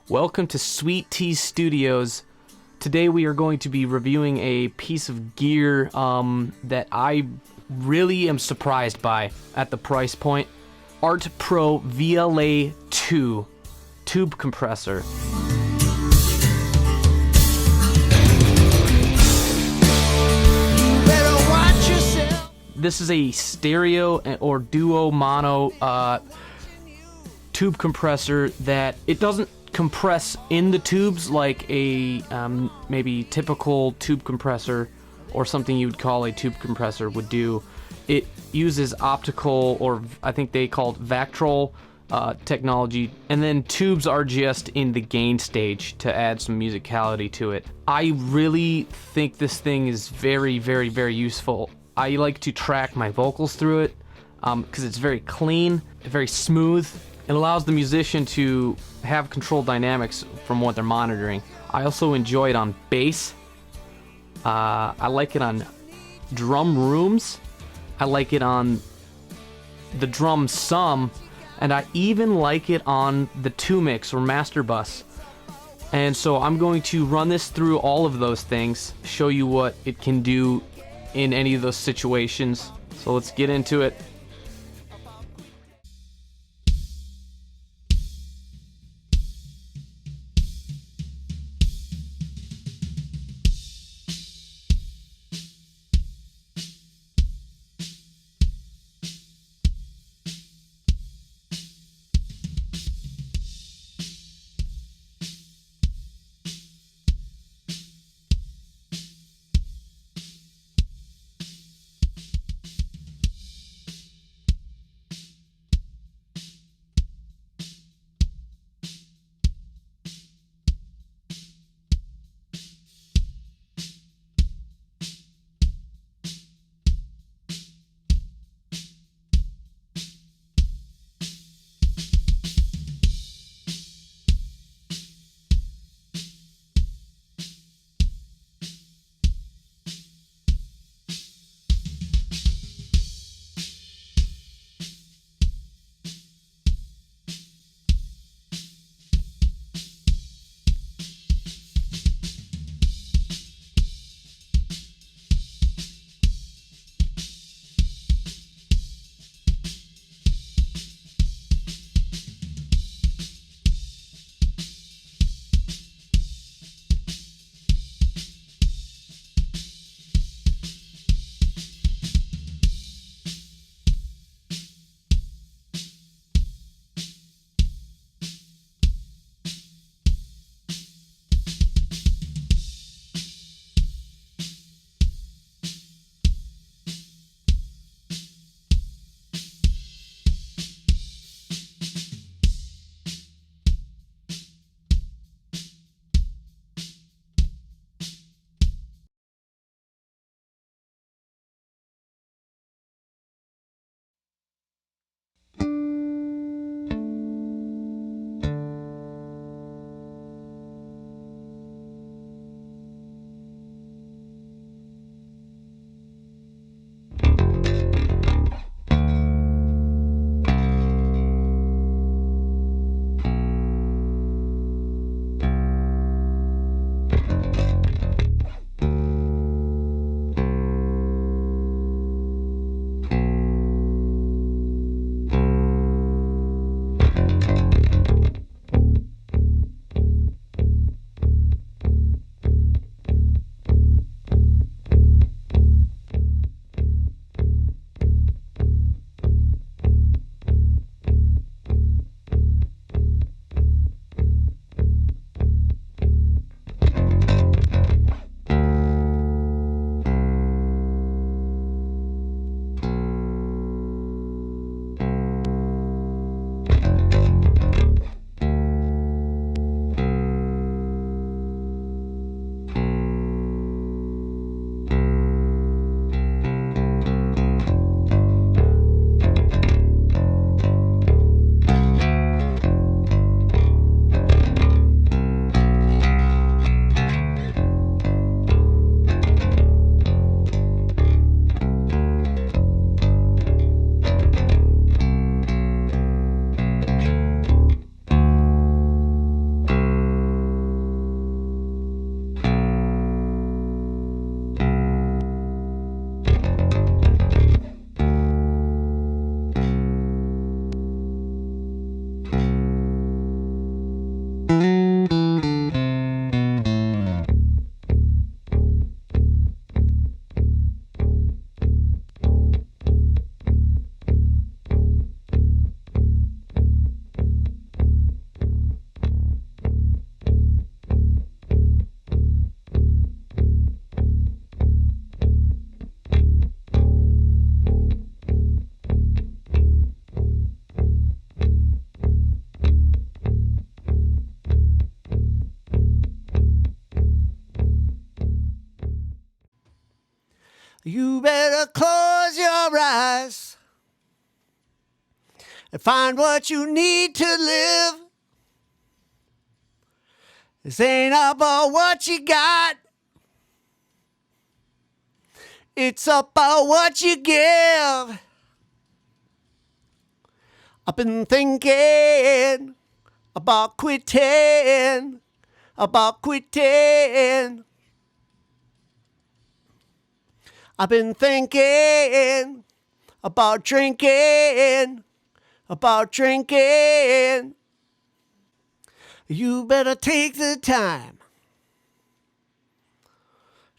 Welcome to Sweet Tea Studios. Today we are going to be reviewing a piece of gear that I really am surprised by at the price point. PRO VLA II tube compressor. This is a stereo or duo mono tube compressor that it doesn't compress in the tubes like a maybe typical tube compressor or something you would call a tube compressor would do. It uses optical, or I think they call it Vactrol technology, and then tubes are just in the gain stage to add some musicality to it. I really think this thing is very, very, very useful. I like to track my vocals through it because it's very clean, very smooth. It allows the musician to have controlled dynamics from what they're monitoring. I also enjoy it on bass. I like it on drum rooms. I like it on the drum sum, and I even like it on the 2-mix or master bus. And so I'm going to run this through all of those things, show you what it can do in any of those situations. So let's get into it. You better close your eyes and find what you need to live. This ain't about what you got. It's about what you give. I've been thinking about quitting, about quitting. I've been thinking about drinking, about drinking. You better take the time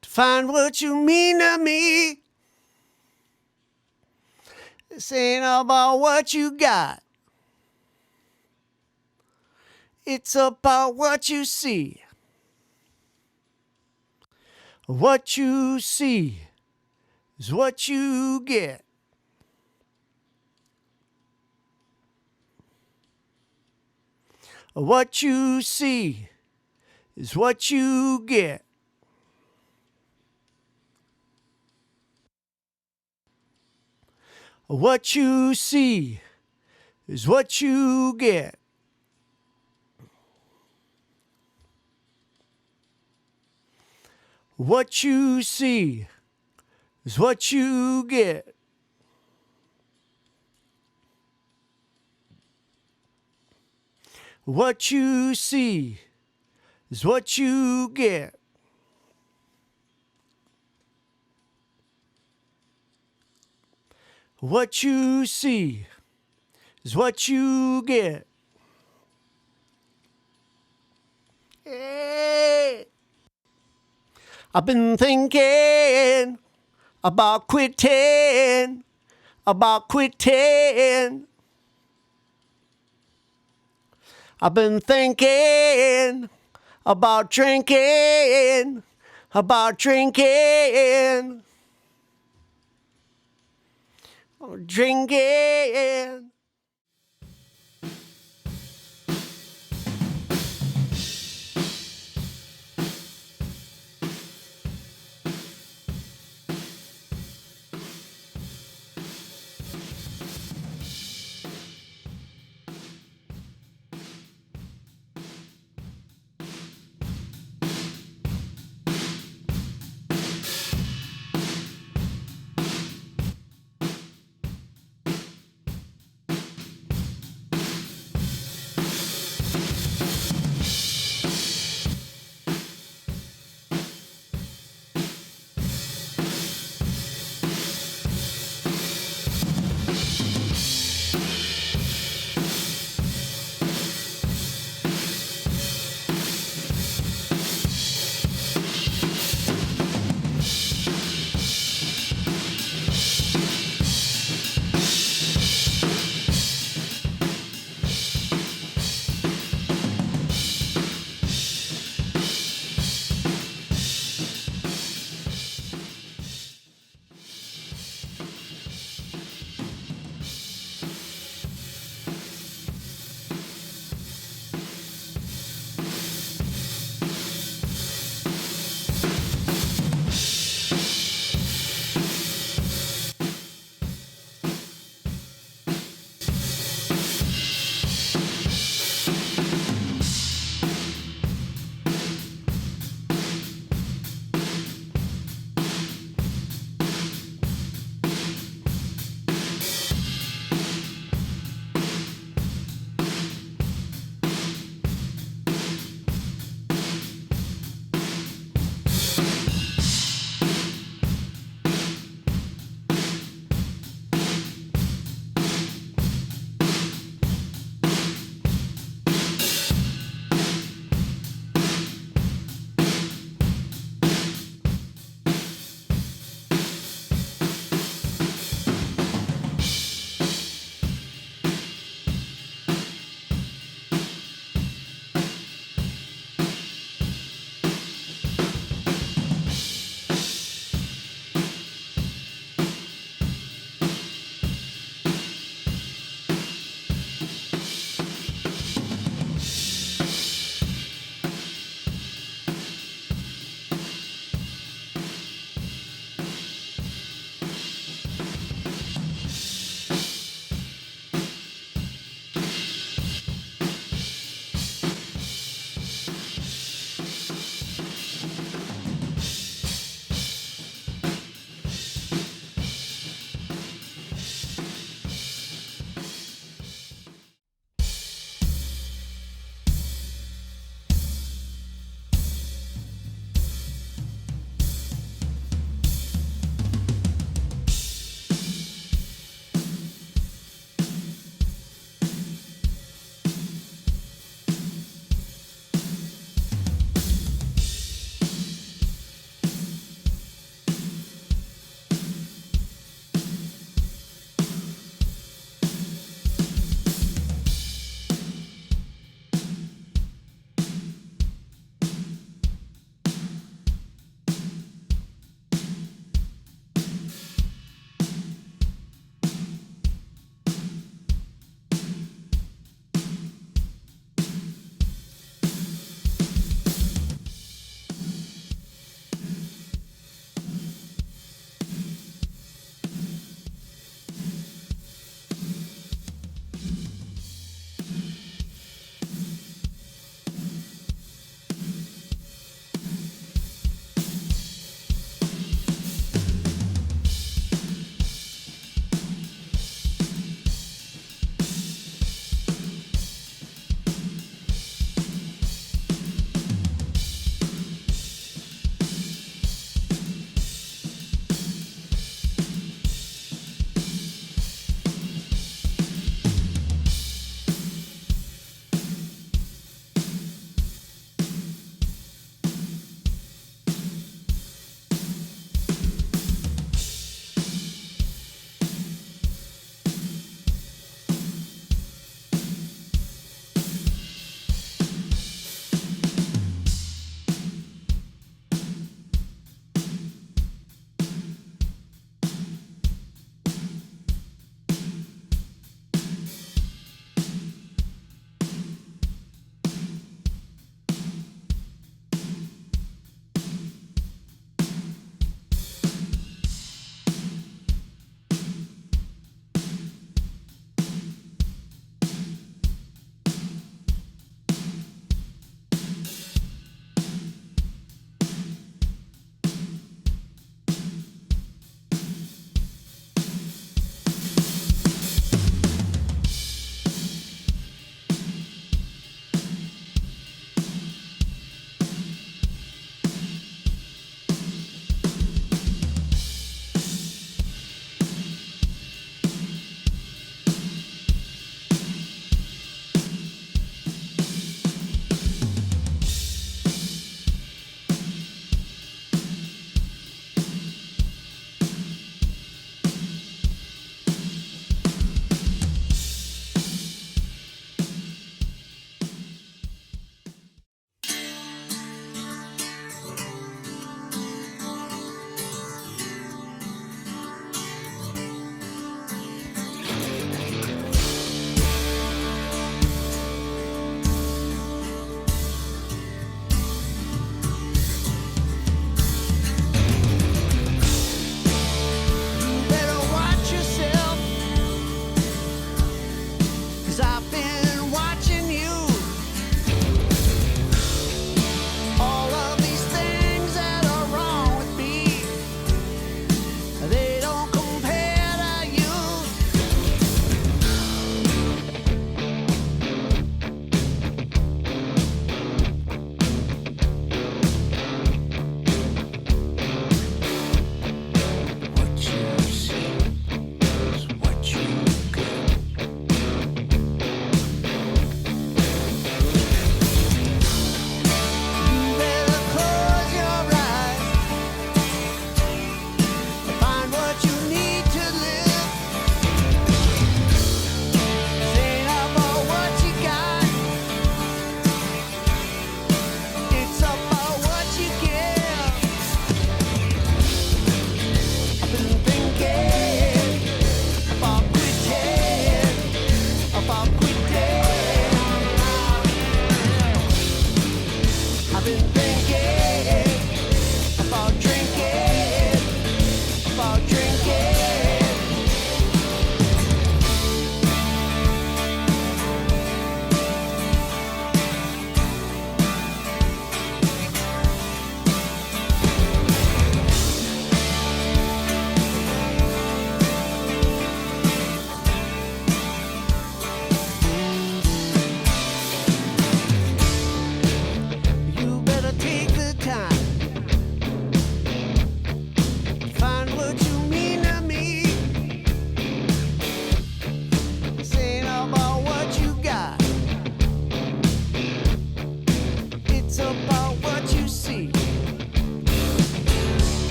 to find what you mean to me. This ain't about what you got. It's about what you see. What you see is what you get. What you see is what you get. What you see is what you get. What you see is what you get. What you see is what you get. What you see is what you get. Hey. I've been thinking about quitting, about quitting. I've been thinking about drinking, about drinking, drinking.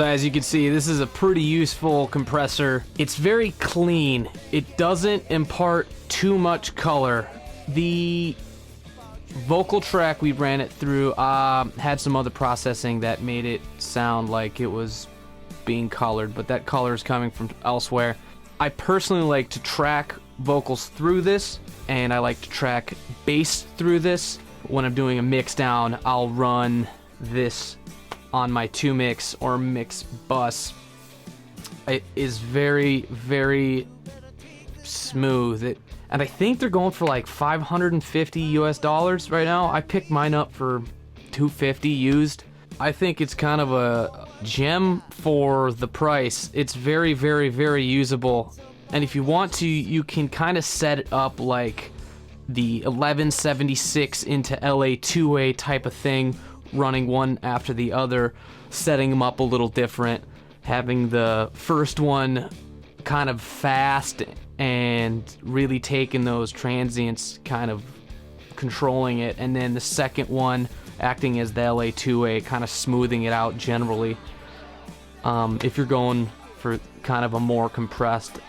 So as you can see, this is a pretty useful compressor. It's very clean. It doesn't impart too much color. The vocal track we ran it through had some other processing that made it sound like it was being colored, but that color is coming from elsewhere. I personally like to track vocals through this, and I like to track bass through this. When I'm doing a mix down, I'll run this on my 2-mix or mix bus. It is very, very smooth. And I think they're going for like $550 right now. I picked mine up for $250 used. I think it's kind of a gem for the price. It's very, very, very usable. And if you want to, you can kind of set it up like the 1176 into LA 2A type of thing, running one after the other, setting them up a little different, having the first one kind of fast and really taking those transients, kind of controlling it, and then the second one acting as the LA 2A, kind of smoothing it out generally. If you're going for kind of a more compressed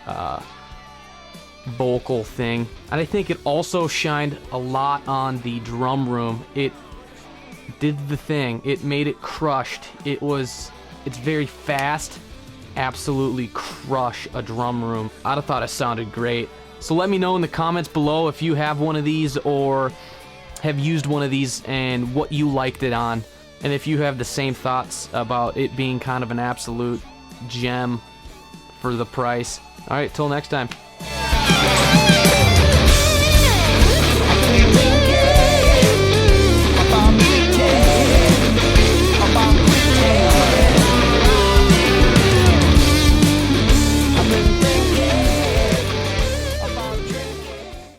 vocal thing. And I think it also shined a lot on the drum room. It did the thing. It made it crushed. It's very fast. Absolutely crush a drum room. I'd have thought it sounded great. So let me know in the comments below if you have one of these or have used one of these and what you liked it on. And if you have the same thoughts about it being kind of an absolute gem for the price. Alright, till next time.